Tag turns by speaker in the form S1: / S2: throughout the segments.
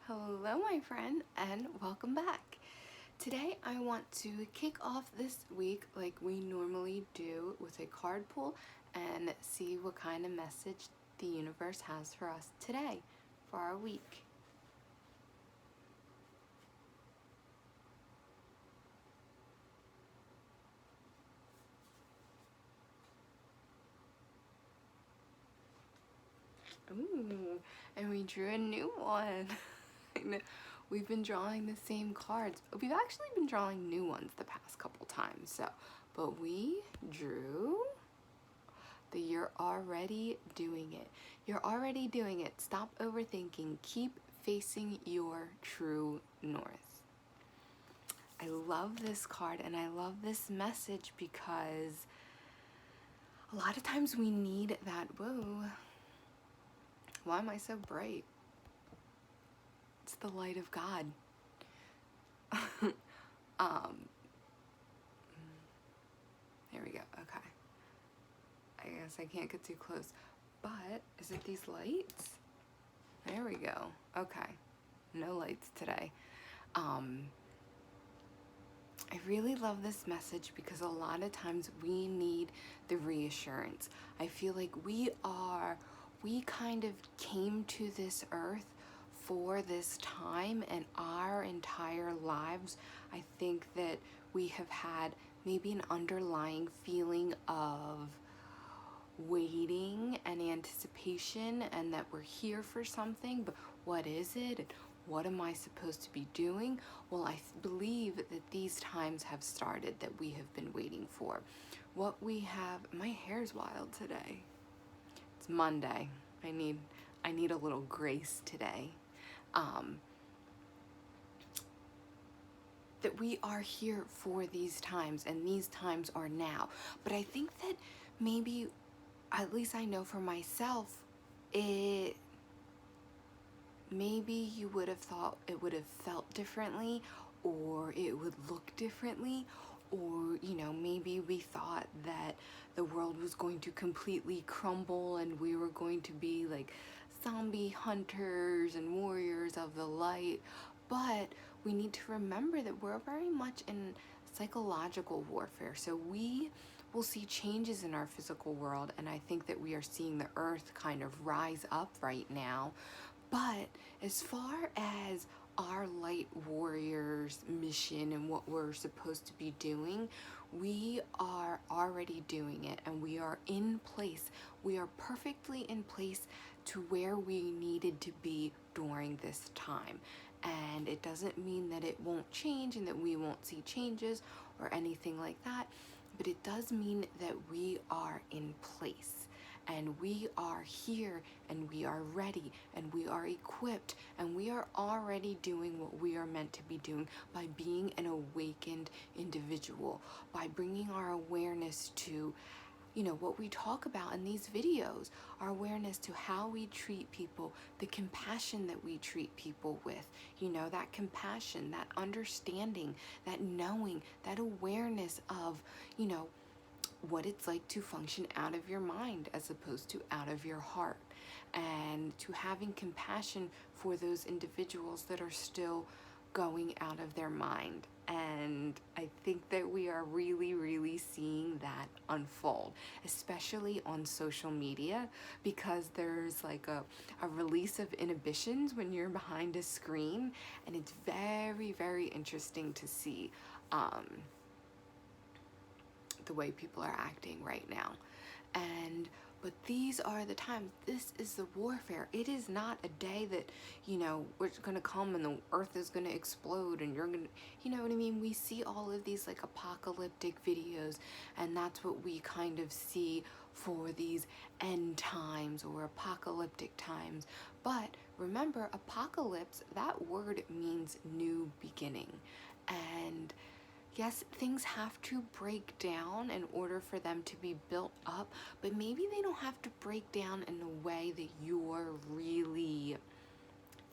S1: Hello, my friend, and welcome back. Today, I want to kick off this week like we normally do with a card pull and see what kind of message the universe has for us today for our week. Ooh, and we drew a new one. We've been drawing the same cards. We've actually been drawing new ones the past couple times, but we drew the "You're already doing it." You're already doing it. Stop overthinking. Keep facing your true north. I love this card and I love this message because a lot of times we need that. Whoa. Why am I so bright? It's the light of God. There we go. Okay. I guess I can't get too close. But is it these lights? There we go. Okay. No lights today. I really love this message because a lot of times we need the reassurance. I feel like we kind of came to this earth for this time, and our entire lives, I think that we have had maybe an underlying feeling of waiting and anticipation, and that we're here for something, but what is it? What am I supposed to be doing? Well, I believe that these times have started that we have been waiting for. What we have, my hair's wild today. It's Monday. I need a little grace today. That we are here for these times, and these times are now. But I think that maybe, at least I know for myself, maybe you would have thought it would have felt differently, or it would look differently, or maybe we thought that the world was going to completely crumble and we were going to be like zombie hunters and warriors of the light. But we need to remember that we're very much in psychological warfare. So we will see changes in our physical world, and I think that we are seeing the earth kind of rise up right now. But as far as our light warriors mission and what we're supposed to be doing, we are already doing it, and we are in place. We are perfectly in place to where we needed to be during this time. And it doesn't mean that it won't change and that we won't see changes or anything like that, but it does mean that we are in place. And we are here, and we are ready, and we are equipped, and we are already doing what we are meant to be doing by being an awakened individual, by bringing our awareness to, what we talk about in these videos, our awareness to how we treat people, the compassion that we treat people with, that compassion, that understanding, that knowing, that awareness of, what it's like to function out of your mind as opposed to out of your heart, and to having compassion for those individuals that are still going out of their mind. And I think that we are really, really seeing that unfold, especially on social media, because there's like a release of inhibitions when you're behind a screen, and it's very, very interesting to see the way people are acting right now. But these are the times. This is the warfare. It is not a day that, we're going to come and the earth is going to explode and you're going to, you know what I mean? We see all of these like apocalyptic videos, and that's what we kind of see for these end times or apocalyptic times. But remember, apocalypse, that word means new beginning. And yes, things have to break down in order for them to be built up, but maybe they don't have to break down in a way that you're really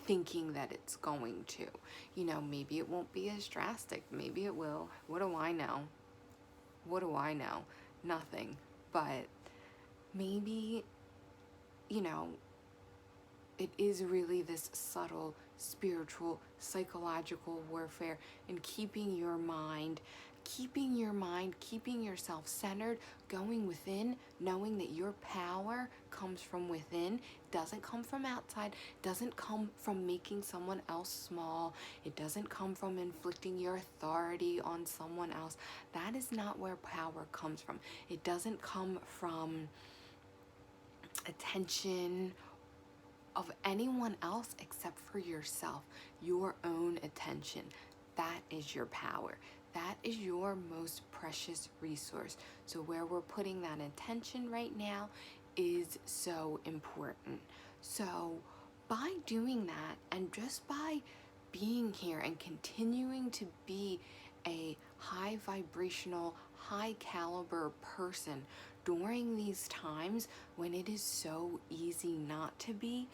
S1: thinking that it's going to. Maybe it won't be as drastic. Maybe it will. What do I know? What do I know? Nothing. But maybe, it is really this subtle spiritual, psychological warfare, and keeping yourself centered, going within, knowing that your power comes from within, doesn't come from outside, doesn't come from making someone else small, it doesn't come from inflicting your authority on someone else. That is not where power comes from. It doesn't come from attention of anyone else except for yourself, your own attention. That is your power. That is your most precious resource. So where we're putting that attention right now is so important. So by doing that, and just by being here and continuing to be a high vibrational, high caliber person during these times when it is so easy not to be,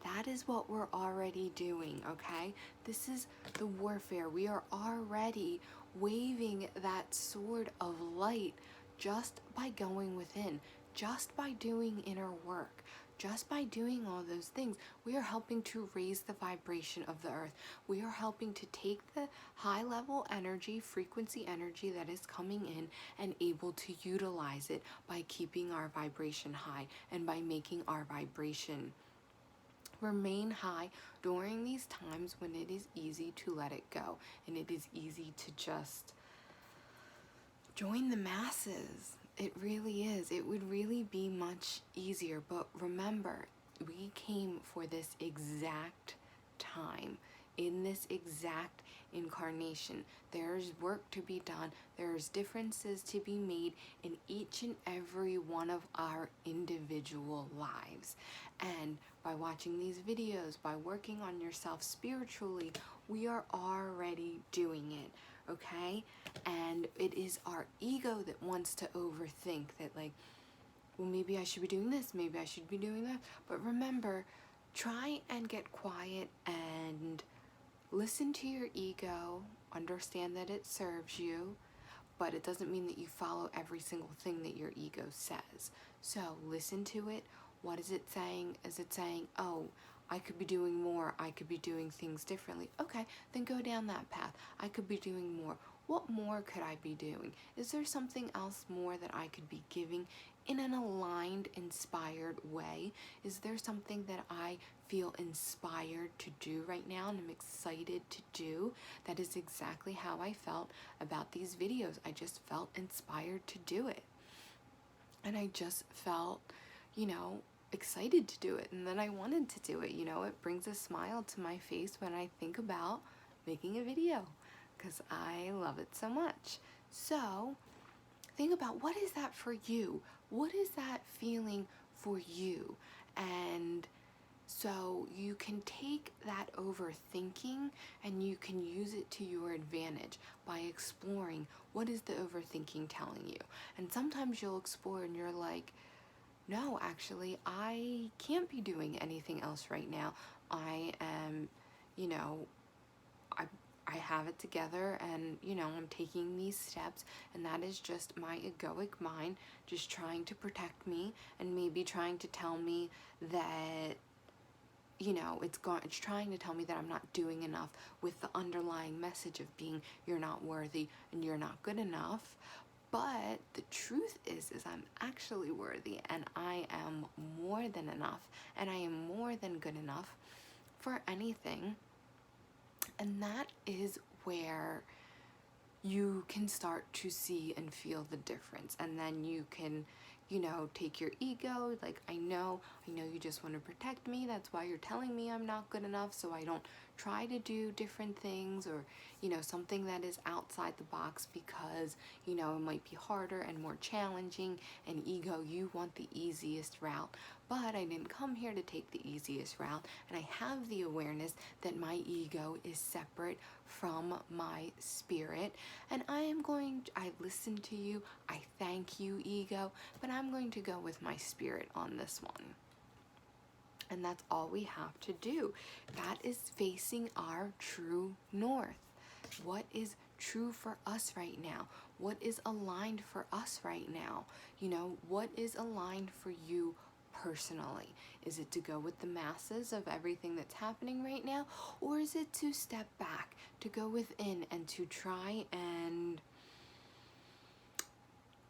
S1: that is what we're already doing, okay? This is the warfare. We are already waving that sword of light just by going within, just by doing inner work. Just by doing all those things, we are helping to raise the vibration of the earth. We are helping to take the high level energy, frequency energy that is coming in and able to utilize it by keeping our vibration high and by making our vibration remain high during these times when it is easy to let it go and it is easy to just join the masses. It really is. It would really be much easier. But remember, we came for this exact time, in this exact incarnation. There's work to be done. There's differences to be made in each and every one of our individual lives. And by watching these videos, by working on yourself spiritually, we are already doing it. Okay? And it is our ego that wants to overthink that, like, well, maybe I should be doing this, maybe I should be doing that. But remember, try and get quiet and listen to your ego, understand that it serves you, but it doesn't mean that you follow every single thing that your ego says. So listen to it. What is it saying? Is it saying, oh, I could be doing more, I could be doing things differently? Okay, then go down that path. I could be doing more. What more could I be doing? Is there something else more that I could be giving in an aligned, inspired way? Is there something that I feel inspired to do right now and I'm excited to do? That is exactly how I felt about these videos. I just felt inspired to do it. And I just felt, excited to do it, and then I wanted to do it. It brings a smile to my face when I think about making a video because I love it so much. So think about, what is that for you? What is that feeling for you? And so you can take that overthinking and you can use it to your advantage by exploring, what is the overthinking telling you? And sometimes you'll explore and you're like, no, actually, I can't be doing anything else right now. I am, I have it together, and, I'm taking these steps, and that is just my egoic mind just trying to protect me and maybe trying to tell me that, it's trying to tell me that I'm not doing enough, with the underlying message of being, you're not worthy and you're not good enough. But the truth is I'm actually worthy, and I am more than enough, and I am more than good enough for anything. And that is where you can start to see and feel the difference. And then you can, take your ego, like, I know you just want to protect me. That's why you're telling me I'm not good enough, so I don't try to do different things, or, something that is outside the box because, it might be harder and more challenging. And ego, you want the easiest route. But I didn't come here to take the easiest route, and I have the awareness that my ego is separate from my spirit, and I listen to you, I thank you, ego, but I'm going to go with my spirit on this one. And that's all we have to do. That is facing our true north. What is true for us right now? What is aligned for us right now? What is aligned for you personally? Is it to go with the masses of everything that's happening right now? Or is it to step back, to go within and to try and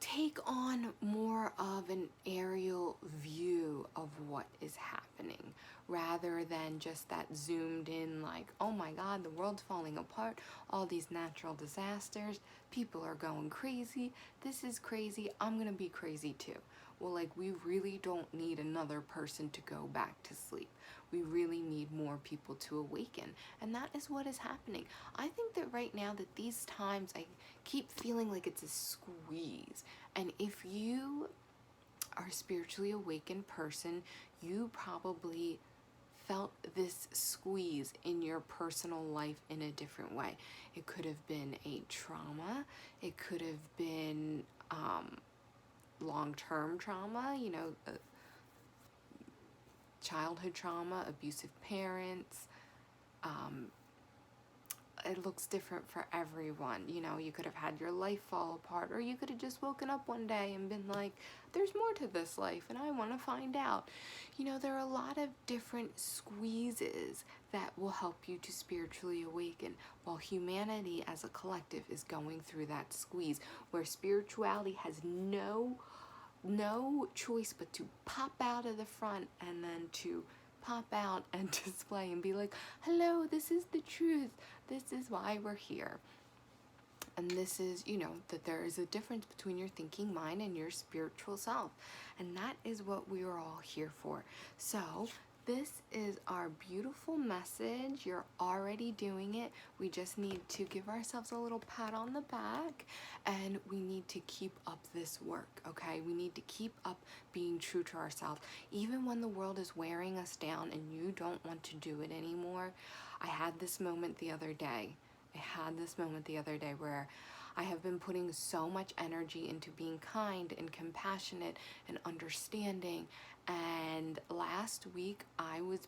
S1: take on more of an aerial view of what is happening rather than just that zoomed in, like, oh my god, the world's falling apart, all these natural disasters, people are going crazy, this is crazy, I'm gonna be crazy too. Well, like, we really don't need another person to go back to sleep. We really need more people to awaken, and that is what is happening. I think that right now, that these times, I keep feeling like it's a squeeze. And if you are a spiritually awakened person, you probably felt this squeeze in your personal life in a different way. It could have been a trauma. It could have been long-term trauma, childhood trauma, abusive parents. It looks different for everyone. You could have had your life fall apart, or you could have just woken up one day and been like, there's more to this life and I want to find out. There are a lot of different squeezes that will help you to spiritually awaken, while humanity as a collective is going through that squeeze where spirituality has no choice but to pop out of the front and then to pop out and display and be like, hello, this is the truth. This is why we're here. And this is, that there is a difference between your thinking mind and your spiritual self. And that is what we are all here for. So this is our beautiful message. You're already doing it. We just need to give ourselves a little pat on the back, and we need to keep up this work, okay? We need to keep up being true to ourselves. Even when the world is wearing us down and you don't want to do it anymore. I had this moment the other day where I have been putting so much energy into being kind and compassionate and understanding, and last week I was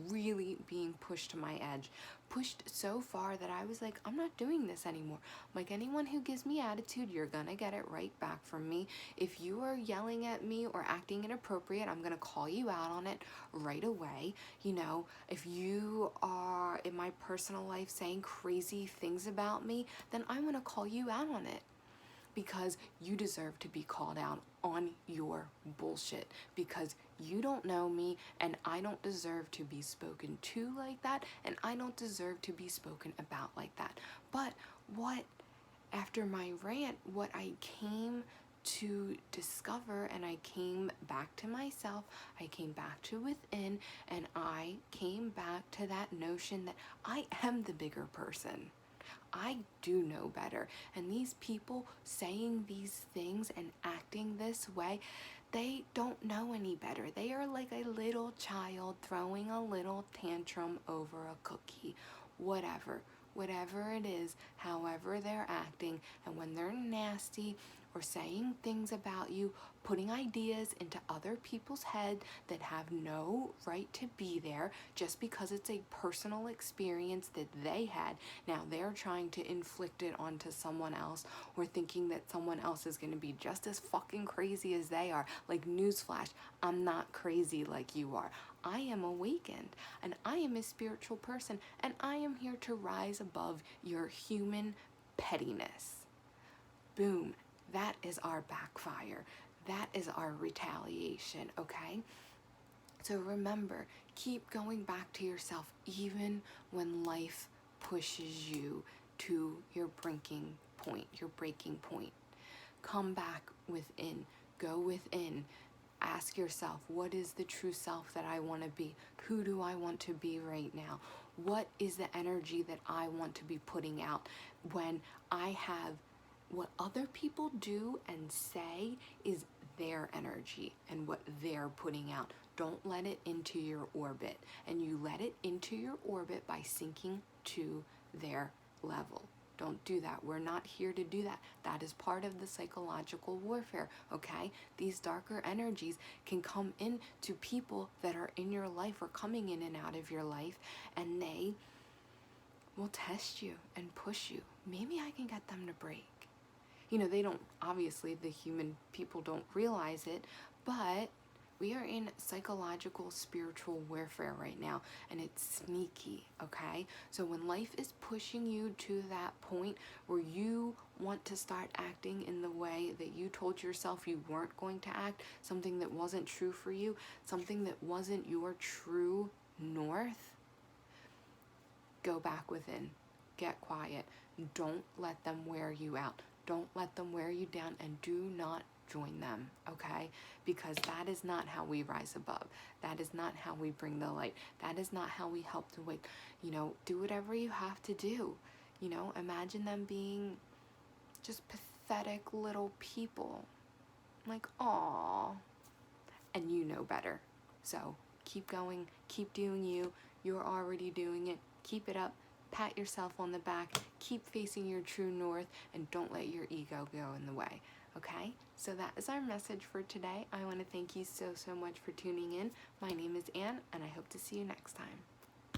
S1: really being pushed to my edge, pushed so far that I was like, I'm not doing this anymore. Like, anyone who gives me attitude, you're gonna get it right back from me. If you are yelling at me or acting inappropriate, I'm gonna call you out on it right away. If you are in my personal life saying crazy things about me, then I'm gonna call you out on it, because you deserve to be called out on your bullshit, because you don't know me, and I don't deserve to be spoken to like that, and I don't deserve to be spoken about like that. But after my rant, what I came to discover, and I came back to myself, I came back to within, and I came back to that notion that I am the bigger person. I do know better. And these people saying these things and acting this way, they don't know any better. They are like a little child throwing a little tantrum over a cookie. Whatever it is, however they're acting, and when they're nasty or saying things about you, putting ideas into other people's head that have no right to be there just because it's a personal experience that they had. Now they're trying to inflict it onto someone else, or thinking that someone else is going to be just as fucking crazy as they are. Like, newsflash, I'm not crazy like you are. I am awakened, and I am a spiritual person, and I am here to rise above your human pettiness. Boom. That is our backfire. That is our retaliation, okay? So remember, keep going back to yourself even when life pushes you to your breaking point. Come back within. Go within. Ask yourself, what is the true self that I want to be? Who do I want to be right now? What is the energy that I want to be putting out when I have what other people do and say is their energy and what they're putting out? Don't let it into your orbit. And you let it into your orbit by sinking to their level. Don't do that. We're not here to do that. That is part of the psychological warfare, okay? These darker energies can come in to people that are in your life or coming in and out of your life, and they will test you and push you. Maybe I can get them to break. They don't, obviously the human people don't realize it, but We are in psychological, spiritual warfare right now, and it's sneaky, okay? So when life is pushing you to that point where you want to start acting in the way that you told yourself you weren't going to act, something that wasn't true for you, something that wasn't your true north, go back within. Get quiet. Don't let them wear you out. Don't let them wear you down, and do not join them, okay? Because that is not how we rise above. That is not how we bring the light. That is not how we help to wake. Do whatever you have to do. Imagine them being just pathetic little people. Like, aw. And you know better. So keep going, keep doing you. You're already doing it. Keep it up. Pat yourself on the back. Keep facing your true north, and don't let your ego go in the way. Okay? So that is our message for today. I want to thank you so much for tuning in. My name is Anne, and I hope to see you next time.